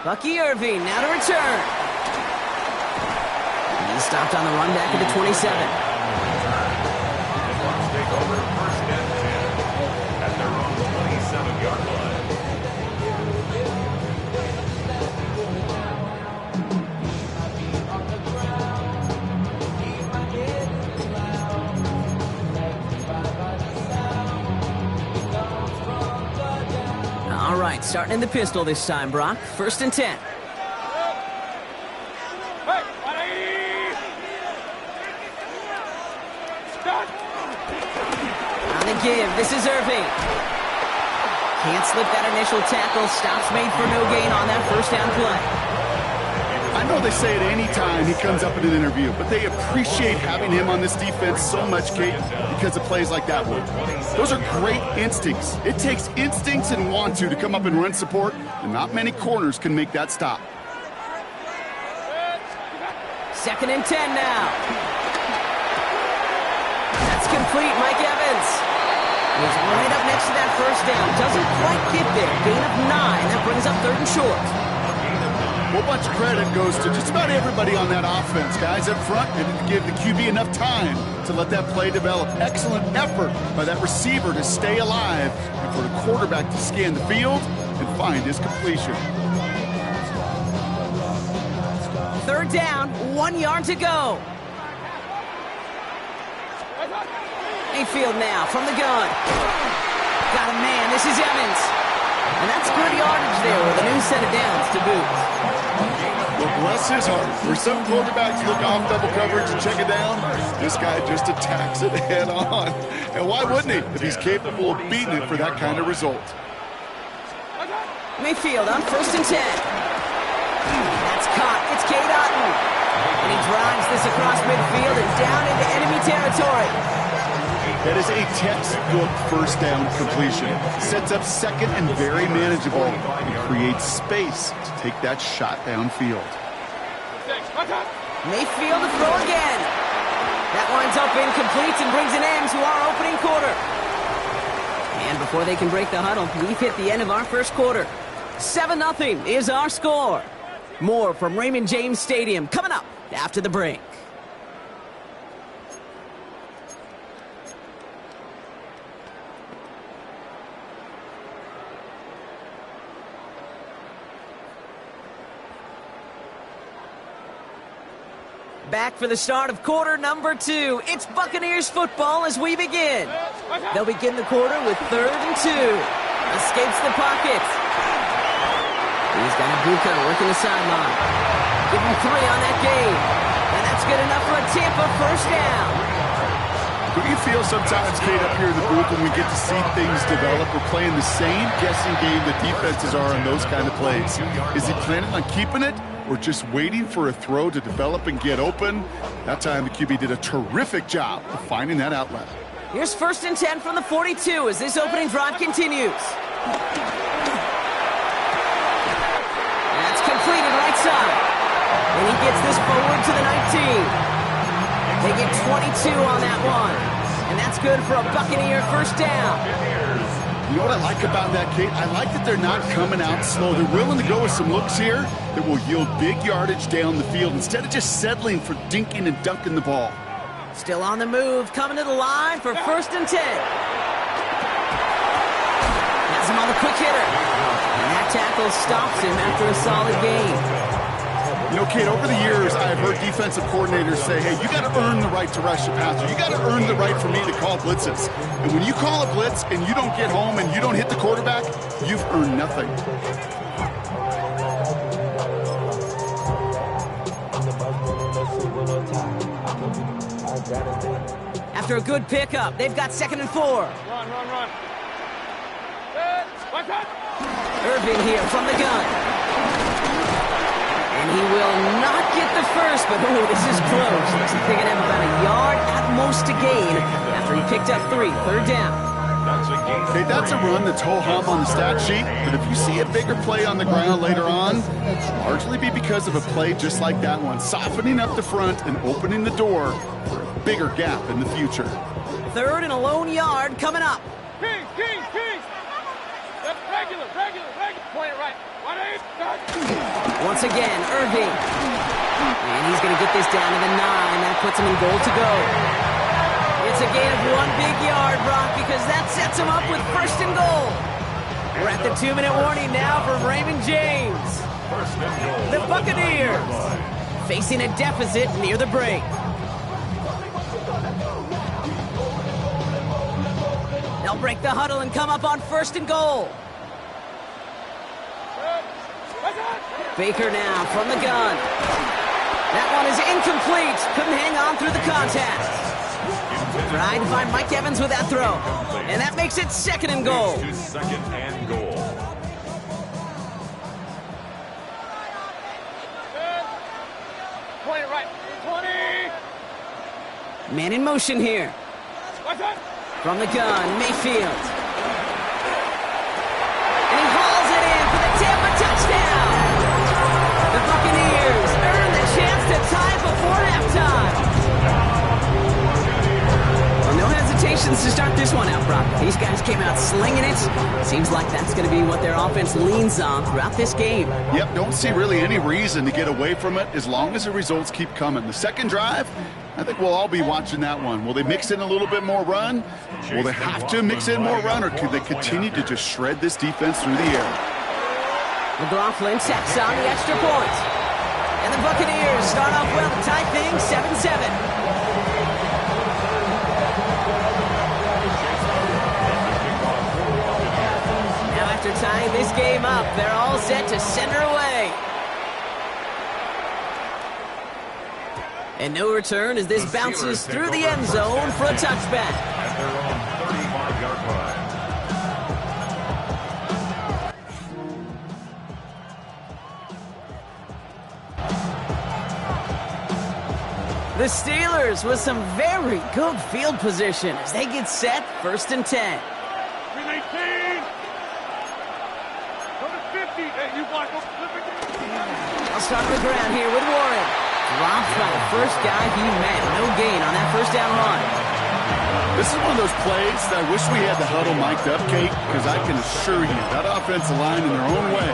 Bucky Irving now to return. He's stopped on the run back at the 27. Take over first and 10 at their own 27-yard line. All right, starting in the pistol this time, Brock. First and 10. On the give, this is Irving. Can't slip that initial tackle. Stops made for no gain on that first down play. I know they say it any time he comes up in an interview, but they appreciate having him on this defense so much, Kate, because of plays like that one. Those are great instincts. It takes instincts and want to come up and run support, and not many corners can make that stop. Second and 10 now. That's complete, Mike Evans. He's right up next to that first down. Doesn't quite get there. Gain of 9. That brings up third and short. A whole bunch of credit goes to just about everybody on that offense. Guys up front didn't give the QB enough time to let that play develop. Excellent effort by that receiver to stay alive and for the quarterback to scan the field and find his completion. Third down, 1 yard to go. Mayfield now from the gun. Got a man, this is Evans. And that's good yardage there with a new set of downs to boot. Well, bless his heart. Where some quarterbacks look off double coverage and check it down, this guy just attacks it head on. And why wouldn't he if he's capable of beating it for that kind of result? Mayfield on first and 10. That's caught. It's Cade Otton. And he drives this across midfield and down into enemy territory. That is a textbook first down completion. Sets up second and very manageable and creates space to take that shot downfield. Mayfield to throw again. That winds up incomplete and brings an end to our opening quarter. And before they can break the huddle, we've hit the end of our first quarter. 7-0 is our score. More from Raymond James Stadium coming up after the break. Back for the start of quarter number 2. It's Buccaneers football as we begin. They'll begin the quarter with 3rd and 2. Escapes the pocket. He's got Ibuka working the sideline. Give him 3 on that game. And that's good enough for a Tampa first down. Don't you feel sometimes, Kate, up here in the booth when we get to see things develop? We're playing the same guessing game that defenses are on those kind of plays. Is he planning on keeping it or just waiting for a throw to develop and get open? That time the QB did a terrific job of finding that outlet. Here's 1st and 10 from the 42 as this opening drive continues. That's completed right side. And he gets this forward to the 19. They get 22 on that one. And that's good for a Buccaneer first down. You know what I like about that, Kate? I like that they're not coming out slow. They're willing to go with some looks here that will yield big yardage down the field instead of just settling for dinking and dunking the ball. Still on the move, coming to the line for 1st and 10. Has him on the quick hitter. And that tackle stops him after a solid gain. You know, Kate, over the years, I've heard defensive coordinators say, hey, you got to earn the right to rush the passer. You got to earn the right for me to call blitzes. And when you call a blitz and you don't get home and you don't hit the quarterback, you've earned nothing. After a good pickup, they've got 2nd and 4. Run. Irving here from the gun. And he will not get the first, but this is close. Looks like they're going to have about a yard at most to gain after he picked up 3. 3rd down. Hey, that's a run that's ho-hum on the stat sheet, but if you see a bigger play on the ground later on, it'll largely be because of a play just like that one, softening up the front and opening the door for a bigger gap in the future. 3rd and a lone yard coming up. Kings. That's regular. Point it right. 1-8. Once again, Irving. And he's going to get this down to the 9. That puts him in goal to go. It's a gain of 1 big yard, Brock, because that sets him up with first and goal. We're at the 2-minute warning now from Raymond James. The Buccaneers facing a deficit near the break. They'll break the huddle and come up on first and goal. Baker now from the gun. That one is incomplete. Couldn't hang on through the contact. Trying to find Mike Evans with that throw. And that makes it second and goal. Second and goal. Man in motion here. From the gun, Mayfield. And he hauls it in for the Tampa touchdown. The Buccaneers earn the chance to tie before halftime. Well, no hesitations to start this one out, Brock. These guys came out slinging it. Seems like that's going to be what their offense leans on throughout this game. Yep, don't see really any reason to get away from it as long as the results keep coming. The second drive, I think we'll all be watching that one. Will they mix in a little bit more run? Will they have to mix in more run, or could they continue to just shred this defense through the air? McLaughlin tacks on the extra point. And the Buccaneers start off well to tie things 7-7. Now after tying this game up, they're all set to send her away. And no return as this bounces through the end zone for a touchback. At their own 35-yard line. The Steelers with some very good field position as they get set first and 10. 319. Go to 50. Hey, you block up. I'll start on the ground here with Warren. Drops by the first guy he met. No gain on that first down run. This is one of those plays that I wish we had the huddle mic'd up, Kate, because I can assure you that offensive line in their own way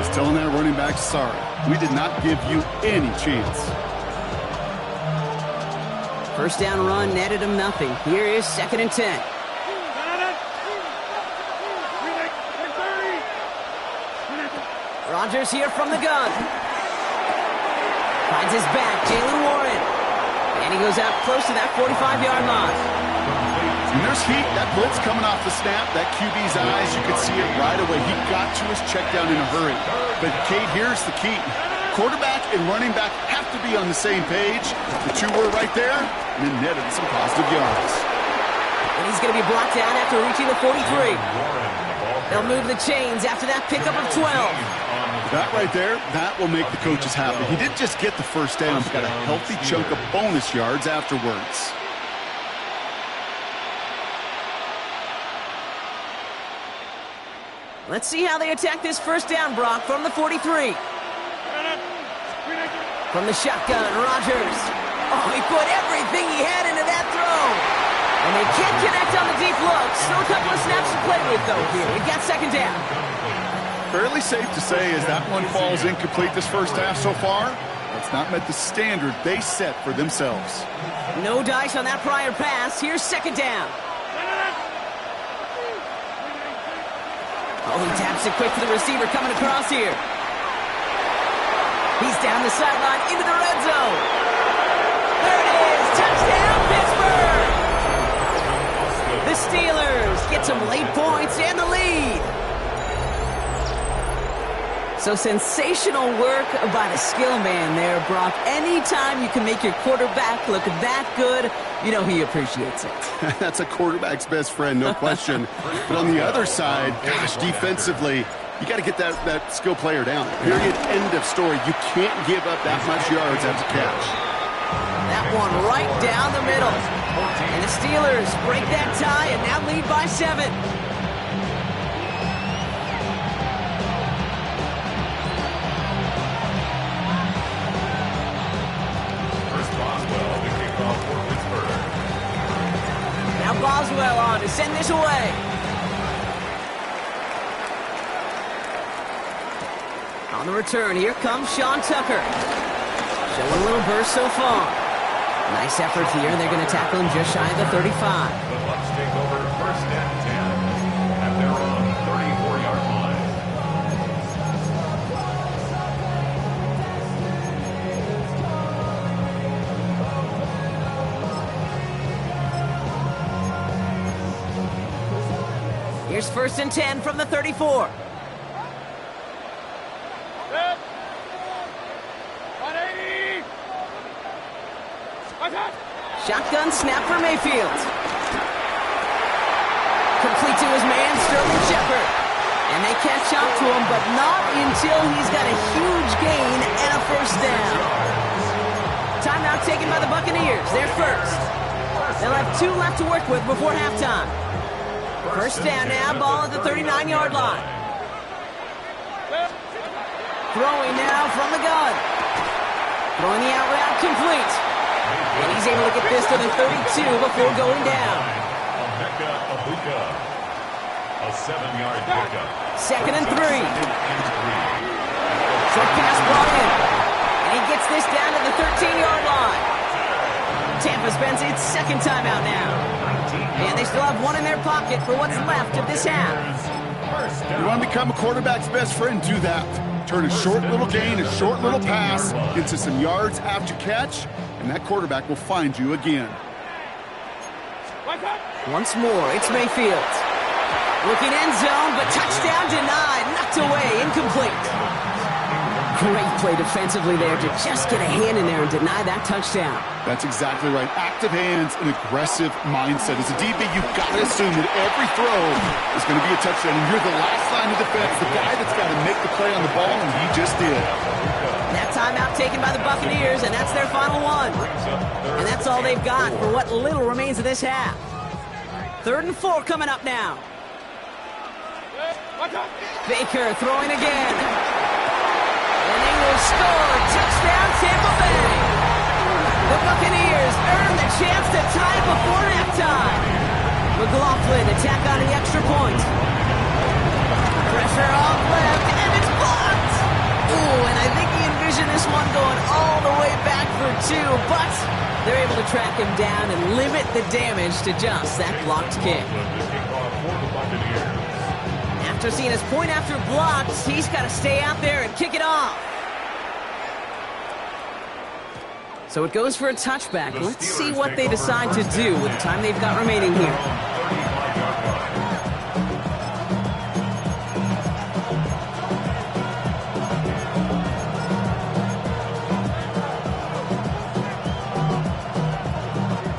is telling that running back, sorry, we did not give you any chance. First down run netted him nothing. Here is second and 10. Rodgers here from the gun. Finds his back, Jalen Warren. And he goes out close to that 45-yard line. And there's heat. That blitz coming off the snap. That QB's eyes, you could see it right away. He got to his check down in a hurry. But, Kate, here's the key. Quarterback and running back have to be on the same page. The two were right there, and it netted some positive yards. And he's going to be blocked down after reaching the 43. They'll move the chains after that pickup of 12. That right there, that will make the coaches happy. He didn't just get the first down, he got a healthy chunk of bonus yards afterwards. Let's see how they attack this first down, Brock, from the 43. From the shotgun, Rodgers. Oh, he put everything he had into that throw. And they can't connect on the deep look. Still a couple of snaps to play with, though, here. We've got second down. Fairly safe to say as that one falls incomplete this first half so far, it's not met the standard they set for themselves. No dice on that prior pass. Here's second down. Oh, he taps it quick to the receiver coming across here. He's down the sideline into the red zone. There it is. Touchdown, Pittsburgh. The Steelers get some late points and the lead. So sensational work by the skill man there, Brock. Anytime you can make your quarterback look that good, you know he appreciates it. That's a quarterback's best friend, no question. But on the other side, gosh, defensively, you got to get that skill player down. Period. End of story. You can't give up that much yards after catch. That one right down the middle. And the Steelers break that tie and now lead by 7. Now Boswell on to send this away. On the return, here comes Sean Tucker. Showing a little burst so far. Nice effort here, and they're going to tackle him just shy of the 35. The Bucs take over first and 10 at their own 34-yard line. Here's first and 10 from the 34. Set. 180. Attack. Shotgun snap for Mayfield. Complete to his man, Sterling Shepard. And they catch up to him, but not until he's got a huge gain and a first down. Timeout taken by the Buccaneers. They're first. They'll have 2 left to work with before halftime. First down now, ball at the 39-yard line. Throwing now from the gun. Throwing the out route complete. And he's able to get this to the 32 before going down. A 7-yard pickup. Second and 3. Short pass brought in. And he gets this down to the 13-yard line. Tampa spends its second timeout now. And they still have 1 in their pocket for what's left of this half. You want to become a quarterback's best friend? Do that. Turn a short little gain, a short little pass into some yards after catch, and that quarterback will find you again. Once more, it's Mayfield. Looking end zone, but touchdown denied. Knocked away, incomplete. Great play defensively there to just get a hand in there and deny that touchdown. That's exactly right. Active hands and aggressive mindset. As a DB, you've got to assume that every throw is going to be a touchdown. And you're the last line of defense, the guy that's got to make the play on the ball, and he just did. That timeout taken by the Buccaneers, and that's their final one. And that's all they've got for what little remains of this half. 3rd and 4 coming up now. Baker throwing again. And they will score. Touchdown, Tampa Bay. The Buccaneers earn the chance to tie it before halftime. McLaughlin attack on the extra point. Pressure off left, and it's blocked. Ooh, and I think he envisioned this one going all the way back for 2, but they're able to track him down and limit the damage to just that blocked kick. After seeing his point after blocked, he's got to stay out there and kick it off. So it goes for a touchback. Let's see what they decide to do with the time they've got remaining here.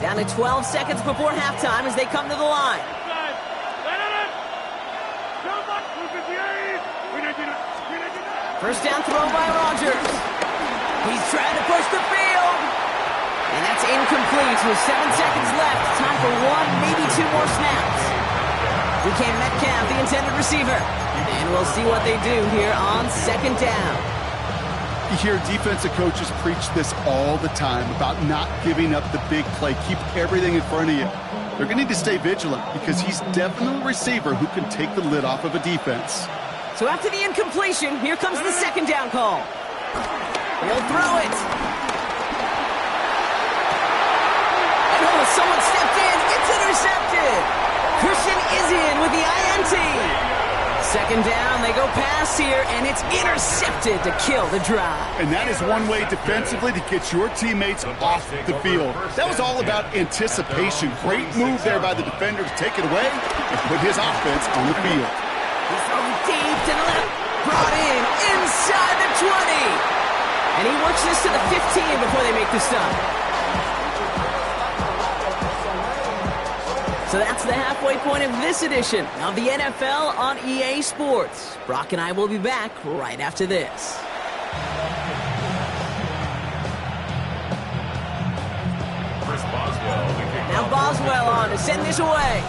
Down to 12 seconds before halftime as they come to the line. First down throw by Rodgers. He's trying to push the field. And that's incomplete with 7 seconds left. Time for 1, maybe 2 more snaps. DK Metcalf, the intended receiver. And we'll see what they do here on 2nd down. You hear defensive coaches preach this all the time about not giving up the big play. Keep everything in front of you. They're going to need to stay vigilant because he's definitely a receiver who can take the lid off of a defense. So after the incompletion, here comes the 2nd down call. He'll throw it. Oh, someone stepped in. It's intercepted. Christian is in with the INT. 2nd down, they go pass here, and it's intercepted to kill the drive. And that is one way defensively to get your teammates off the field. That was all about anticipation. Great move there by the defender to take it away and put his offense on the field. He's thrown deep to the left. Brought in inside the 20. And he works this to the 15 before they make the stop. So that's the halfway point of this edition of the NFL on EA Sports. Brock and I will be back right after this. Now Boswell on to send this away.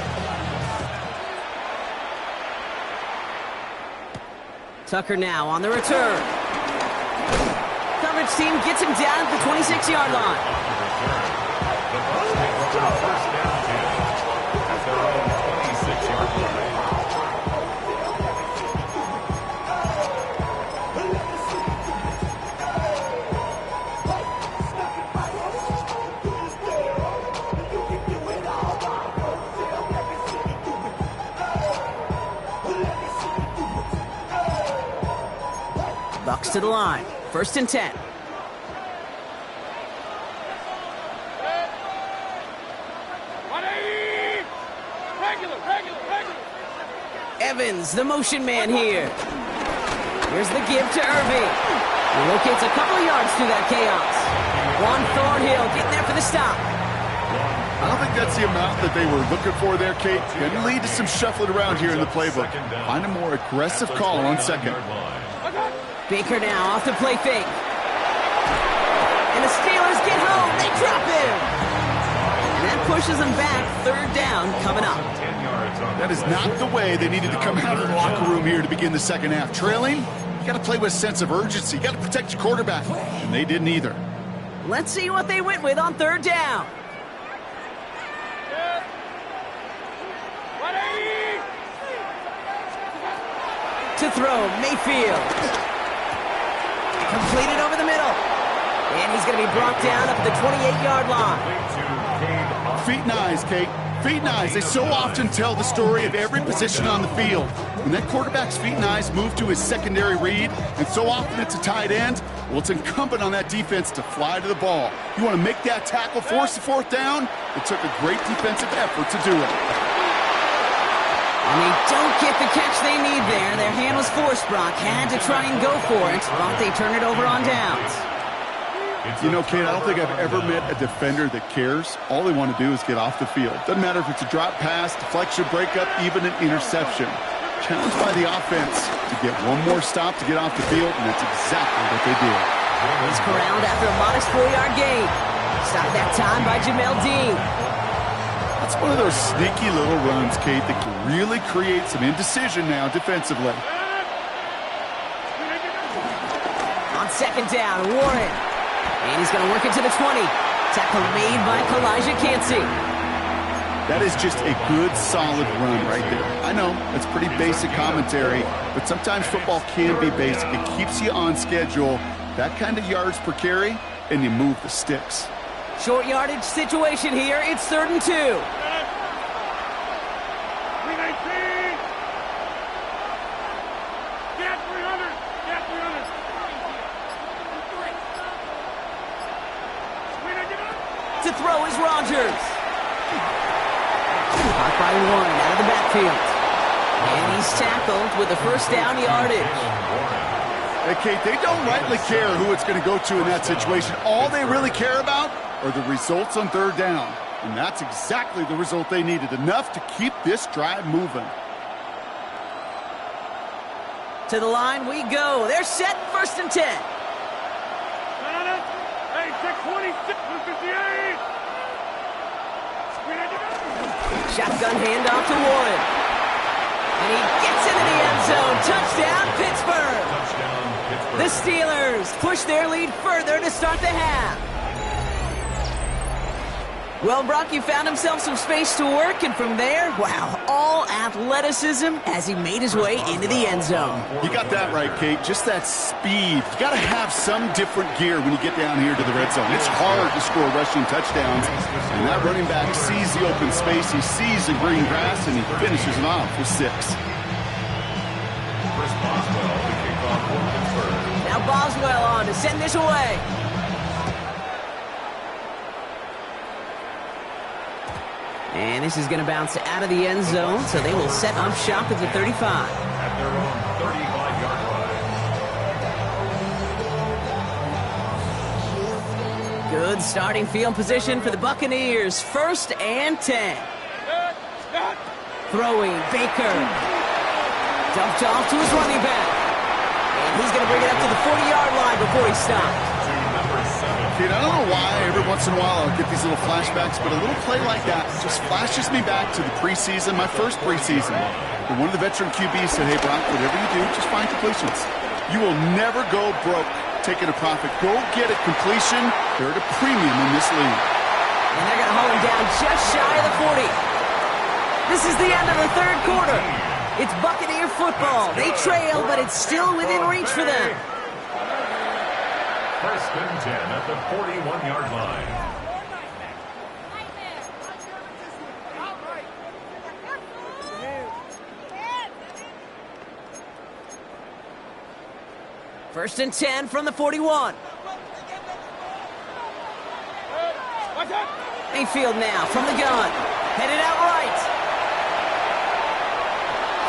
Tucker now on the return. Coverage team gets him down at the 26-yard line. Bucks to the line. 1st and 10. Evans, the motion man here. Here's the give to Irving. He locates a couple of yards through that chaos. Juan Thornhill getting there for the stop. I don't think that's the amount that they were looking for there, Kate. Going to lead to some shuffling around here in the playbook. Find a more aggressive call on second. Baker now off the play fake. And the Steelers get home. They drop him. And that pushes them back. 3rd down coming up. That is not the way they needed to come out of the locker room here to begin the second half. Trailing, you got to play with a sense of urgency. You got to protect your quarterback. And they didn't either. Let's see what they went with on 3rd down. To throw, Mayfield. Completed over the middle. And he's going to be brought down up at the 28-yard line. Feet and eyes, Kate. Feet and eyes. They so often tell the story of every position on the field. When that quarterback's feet and eyes move to his secondary read, and so often it's a tight end, well, it's incumbent on that defense to fly to the ball. You want to make that tackle, force the 4th down? It took a great defensive effort to do it. And they don't get the catch they need there. Their hand was forced, Brock. Had to try and go for it, but they turn it over on downs. You know, Kate, I don't think I've ever met a defender that cares. All they want to do is get off the field. Doesn't matter if it's a drop pass, deflection, breakup, even an interception. Challenged by the offense to get one more stop to get off the field, and that's exactly what they did. He's corralled after a modest 4-yard gain. Stopped that time by Jamel Dean. That's one of those sneaky little runs, Kate, that can really create some indecision now defensively. On 2nd down, Warren. And he's going to work it to the 20. Tackle made by Kalijah Cansey. That is just a good, solid run right there. I know, that's pretty basic commentary, but sometimes football can be basic. It keeps you on schedule. That kind of yards per carry, and you move the sticks. Short yardage situation here. It's 3rd and 2. 319. Get 300. Get 300. To throw is Rodgers. Caught by Warren out of the backfield. And he's tackled with the 1st down yardage. Hey, Kate, they don't rightly care who it's going to go to in that situation. All they really care about are the results on 3rd down. And that's exactly the result they needed. Enough to keep this drive moving. To the line we go. They're set. 1st and 10. Hey, 626, 58. Shotgun handoff to Warren. And he gets into the end zone. Touchdown, Pittsburgh. The Steelers push their lead further to start the half. Well, Brock, he found himself some space to work, and from there, wow, all athleticism as he made his way into the end zone. You got that right, Kate. Just that speed. You got to have some different gear when you get down here to the red zone. It's hard to score rushing touchdowns, and that running back sees the open space, he sees the green grass, and he finishes it off with 6. Now Boswell on to send this away. And this is going to bounce out of the end zone, so they will set up shop at the 35. At their own 35-yard line. Good starting field position for the Buccaneers. 1st and 10. Throwing, Baker. Dumped off to his running back. And he's going to bring it up to the 40-yard line before he stops. Kate, I don't know why every once in a while I'll get these little flashbacks, but a little play like that just flashes me back to the preseason, my first preseason. And one of the veteran QBs said, hey, Brock, whatever you do, just find completions. You will never go broke taking a profit. Go get a completion. They're at a premium in this league. And they're going to haul him down just shy of the 40. This is the end of the 3rd quarter. It's Buccaneer football. They trail, but it's still within reach for them. 1st and 10 at the 41-yard line. First and 10 from the 41. Mayfield now from the gun. Headed out right.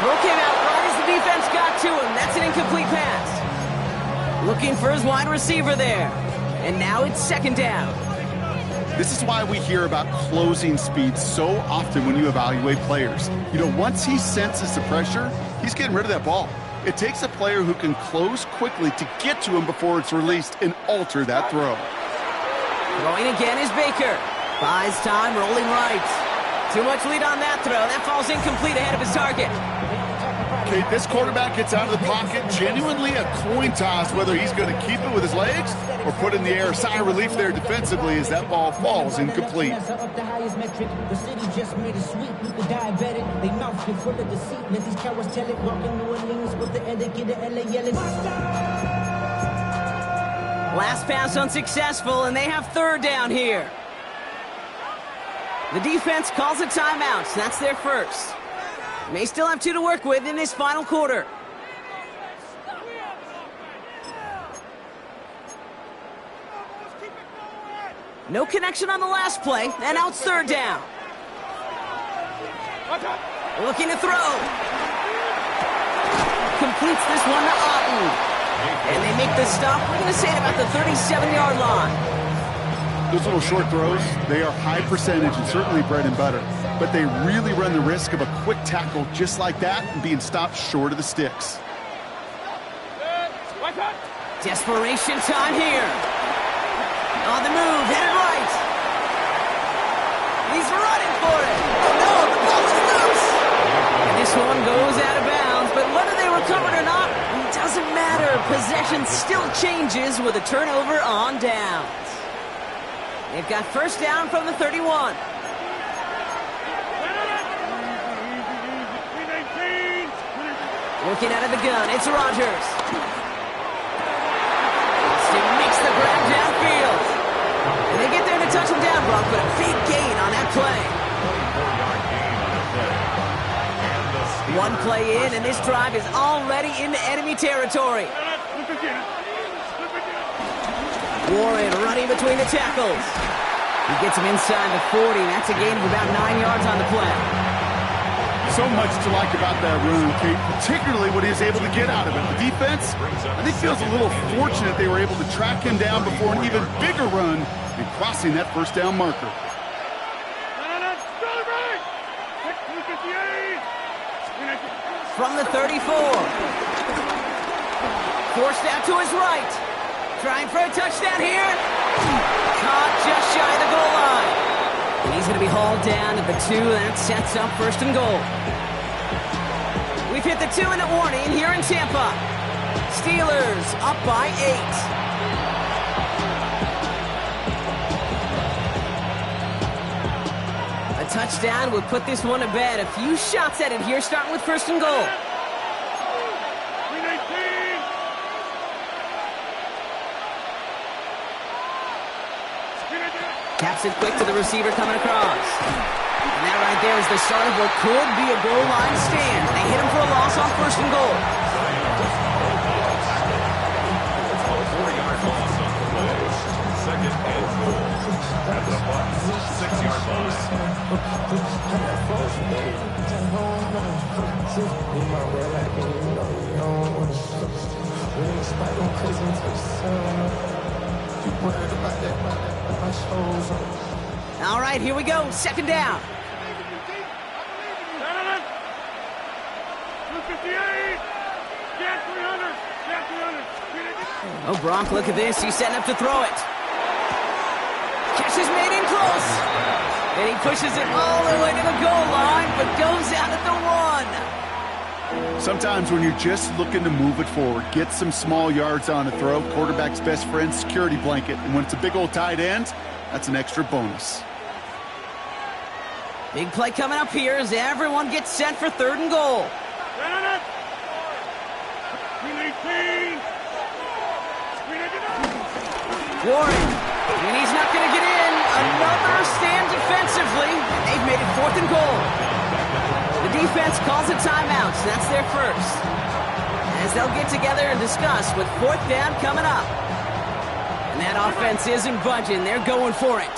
Throw came out right as the defense got to him. That's an incomplete pass. Looking for his wide receiver there. And now it's second down. This is why we hear about closing speed so often when you evaluate players. You know, once he senses the pressure, he's getting rid of that ball. It takes a player who can close quickly to get to him before it's released and alter that throw. Throwing again is Baker. Buys time, rolling right. Too much lead on that throw. That falls incomplete ahead of his target. Okay, this quarterback gets out of the pocket, genuinely a coin toss whether he's going to keep it with his legs or put it in the air. Sigh of relief there defensively as that ball falls incomplete. Last pass unsuccessful, and they have third down here. The defense calls a timeout, so that's their first. May still have 2 to work with in this final quarter. No connection on the last play, and now it's third down. Looking to throw. Completes this one to Otten. And they make the stop, we're going to say, at about the 37-yard line. Those little short throws, they are high percentage and certainly bread and butter. But they really run the risk of a quick tackle just like that and being stopped short of the sticks. Desperation time here. On the move, headed right. He's running for it. Oh no, the ball is loose. And this one goes out of bounds, but whether they recover it or not, it doesn't matter. Possession still changes with a turnover on downs. They've got first down from the 31. Looking out of the gun, it's Rodgers. He makes the grab downfield. And they get there to touch him down, Brock, but a big gain on that play. 1 play in, and this drive is already into enemy territory. Warren running between the tackles. He gets him inside the 40. That's a gain of about 9 yards on the play. So much to like about that run, Kate, particularly what he was able to get out of it. The defense, I think, feels a little fortunate they were able to track him down before an even bigger run and crossing that first down marker. From the 34. Forced out to his right. Trying for a touchdown here. Caught just shy of the goal line. And he's going to be hauled down at the 2. That sets up first and goal. We've hit the 2-minute warning here in Tampa. Steelers up by 8. A touchdown would put this one to bed. A few shots at it here, starting with first and goal. Taps it quick to the receiver coming across. And that right there is the start of what could be a goal line stand. They hit him for a loss on first and goal. 4-yard loss on the play. Second and goal. At the Bucs 6-yard line. All right, here we go. Second down. Oh, Bronk, look at this. He's setting up to throw it. Catch is made in close. And he pushes it all the way to the goal line, but goes out at the 1. Sometimes when you're just looking to move it forward, get some small yards on a throw, quarterback's best friend, security blanket. And when it's a big old tight end, that's an extra bonus. Big play coming up here as everyone gets set for third and goal. Warren, and he's not going to get in. Another stand defensively, and they've made it fourth and goal. The defense calls a timeout, so that's their first. as they'll get together and discuss with fourth down coming up. And that offense isn't budging. They're going for it.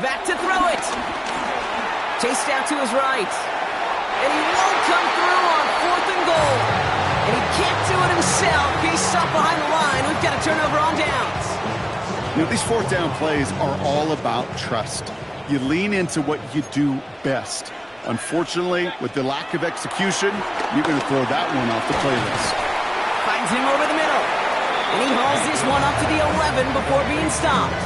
Back to throw it. Chased out to his right. And he won't come through on 4th and goal. And he can't do it himself. He's stopped behind the line. We've got a turnover on downs. You know, these fourth down plays are all about trust. You lean into what you do best. Unfortunately, with the lack of execution, you're going to throw that one off the playlist. Finds him over the middle. And he hauls this one up to the 11 before being stopped.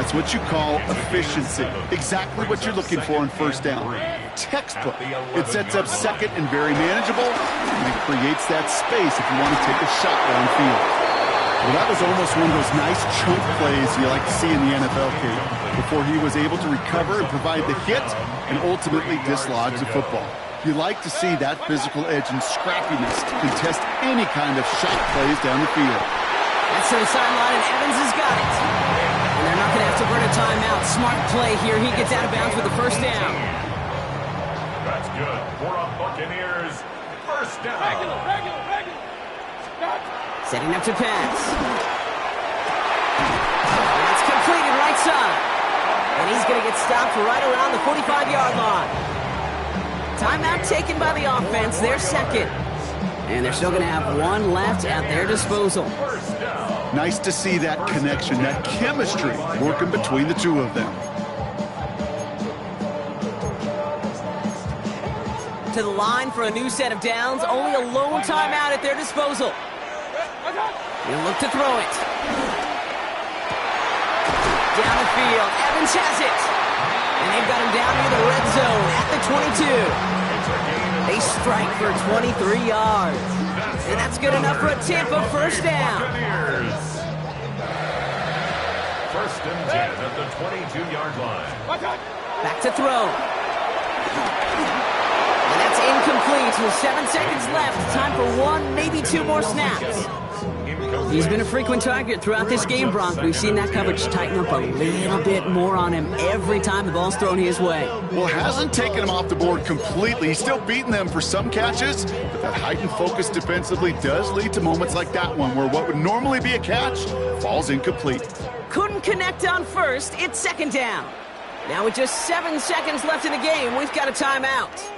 That's what you call efficiency. Exactly what you're looking for on first down. Textbook. It sets up second and very manageable, and it creates that space if you want to take a shot downfield. Well, that was almost one of those nice chunk plays you like to see in the NFL, Kate, before he was able to recover and provide the hit and ultimately dislodge the football. You like to see that physical edge and scrappiness to contest any kind of shot plays down the field. That's to the sideline, and Evans has got it. And they're not going to have to burn a timeout. Smart play here. He gets out of bounds with the first down. That's good. For a Buccaneers first down. Regular. Setting up to pass. That's completed right side. And he's going to get stopped right around the 45-yard line. Timeout taken by the offense. They're second. And they're still going to have one left at their disposal. Nice to see that connection, that chemistry working between the two of them. To the line for a new set of downs. Only a lone timeout at their disposal. He'll look to throw it. Down the field. Evans has it. And they've got him down near the red zone at the 22. They strike for 23 yards. And that's good enough for a Tampa first down. First and 10 at the 22-yard line. Back to throw. And that's incomplete with 7 seconds left. Time for one, maybe two more snaps. He's been a frequent target throughout this game, Bronk. We've seen that coverage tighten up a little bit more on him every time the ball's thrown his way. Well, hasn't taken him off the board completely. He's still beating them for some catches, but that heightened focus defensively does lead to moments like that one where what would normally be a catch falls incomplete. Couldn't connect on first. It's second down. Now with just 7 seconds left in the game, we've got a timeout.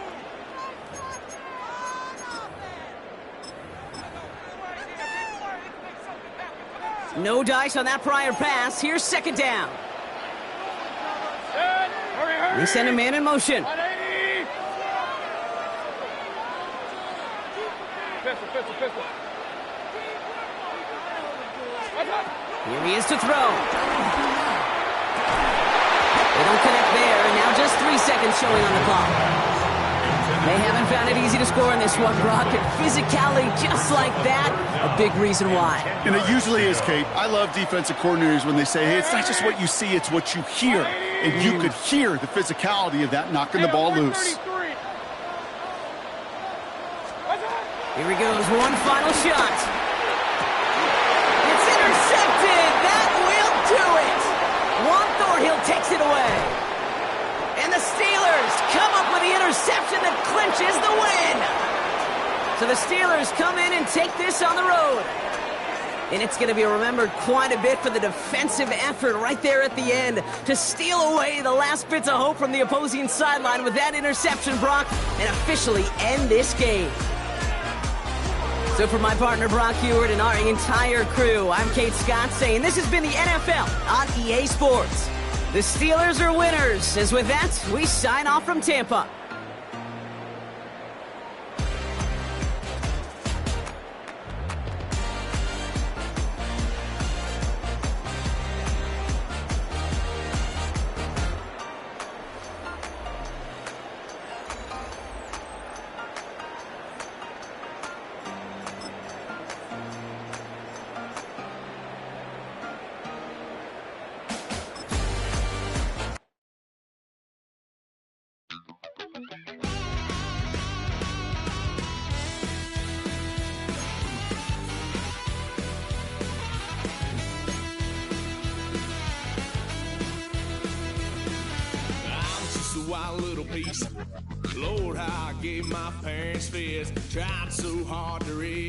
No dice on that prior pass. Here's second down. They send a man in motion. Here he is to throw. They don't connect there, and now just 3 seconds showing on the clock. They haven't found it easy to score in this one, Brock. And physicality just like that, a big reason why. And it usually is, Kate. I love defensive coordinators when they say, hey, it's not just what you see, it's what you hear. And you could hear the physicality of that knocking the ball loose. Here he goes, one final shot. It's intercepted. That will do it. Juan Thornhill takes it away. And the Steelers come up with the interception that clinches the win. So the Steelers come in and take this on the road. And it's going to be remembered quite a bit for the defensive effort right there at the end to steal away the last bits of hope from the opposing sideline with that interception, Brock, and officially end this game. So for my partner, Brock Heward, and our entire crew, I'm Kate Scott saying this has been the NFL on EA Sports. The Steelers are winners, as with that, we sign off from Tampa. a wild little piece. Lord, how I gave my parents fist. Tried so hard to raise